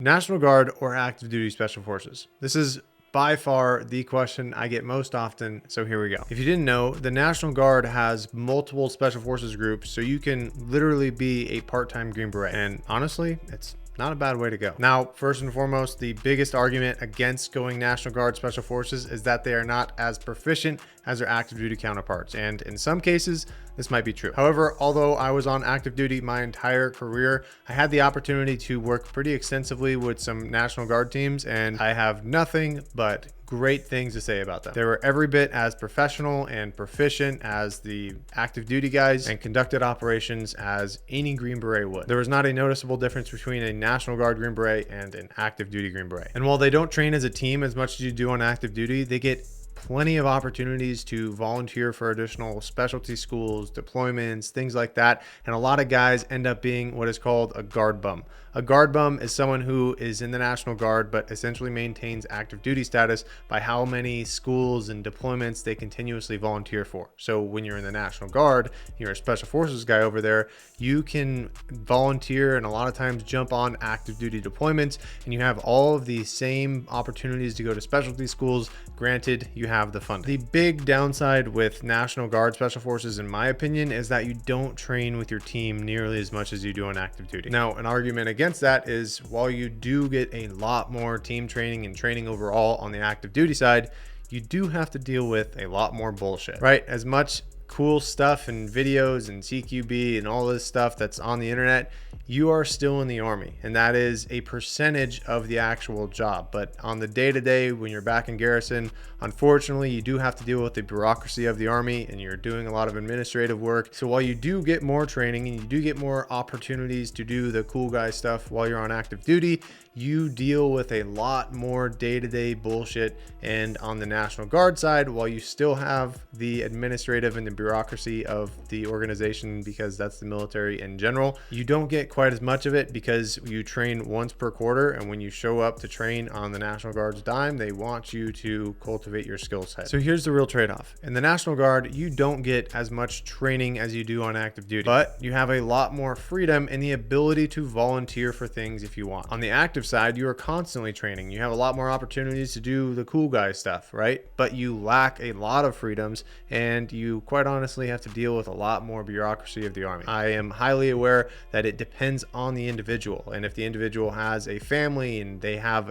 National Guard or active duty special forces? This is by far the question I get most often, so here we go. If you didn't know, the National Guard has multiple special forces groups, so you can literally be a part-time Green Beret. And honestly, it's not a bad way to go. Now, first and foremost, the biggest argument against going National Guard Special Forces is that they are not as proficient as their active duty counterparts. And in some cases, this might be true. However, although I was on active duty my entire career, I had the opportunity to work pretty extensively with some National Guard teams, and I have nothing but great things to say about them. They were every bit as professional and proficient as the active duty guys and conducted operations as any Green Beret would. There was not a noticeable difference between a National Guard Green Beret and an active duty Green Beret. And while they don't train as a team as much as you do on active duty, they get plenty of opportunities to volunteer for additional specialty schools, deployments, things like that. And a lot of guys end up being what is called a guard bum. A guard bum is someone who is in the National Guard but essentially maintains active duty status by how many schools and deployments they continuously volunteer for. So when you're in the National Guard, you're a special forces guy over there, you can volunteer and a lot of times jump on active duty deployments, and you have all of the same opportunities to go to specialty schools. Granted, you have the funding. The big downside with National Guard Special Forces, in my opinion, is that you don't train with your team nearly as much as you do on active duty. Now, an argument against that is while you do get a lot more team training and training overall on the active duty side, you do have to deal with a lot more bullshit, right? As much cool stuff and videos and CQB and all this stuff that's on the internet, you are still in the Army, and that is a percentage of the actual job. But on the day-to-day, when you're back in garrison, unfortunately, you do have to deal with the bureaucracy of the Army, and you're doing a lot of administrative work. So while you do get more training and you do get more opportunities to do the cool guy stuff while you're on active duty, you deal with a lot more day-to-day bullshit. And on the National Guard side, while you still have the administrative and the bureaucracy of the organization, because that's the military in general, you don't get quite as much of it because you train once per quarter. And when you show up to train on the National Guard's dime, they want you to cultivate your skill set. So here's the real trade-off. In the National Guard, you don't get as much training as you do on active duty, but you have a lot more freedom and the ability to volunteer for things if you want. On the active side, you are constantly training. You have a lot more opportunities to do the cool guy stuff, right? But you lack a lot of freedoms, and you quite honestly have to deal with a lot more bureaucracy of the Army. I am highly aware that it depends on the individual, and if the individual has a family and they have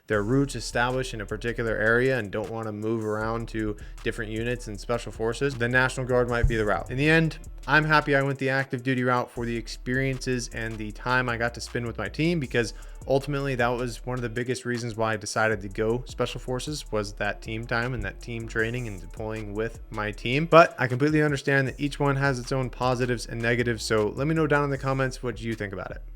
their roots established in a particular area and don't want to move around to different units and special forces, the National Guard might be the route. In the end, I'm happy I went the active duty route for the experiences and the time I got to spend with my team, because ultimately that was one of the biggest reasons why I decided to go special forces, was that team time and that team training and deploying with my team. But I completely understand that each one has its own positives and negatives. So let me know down in the comments what you think about it.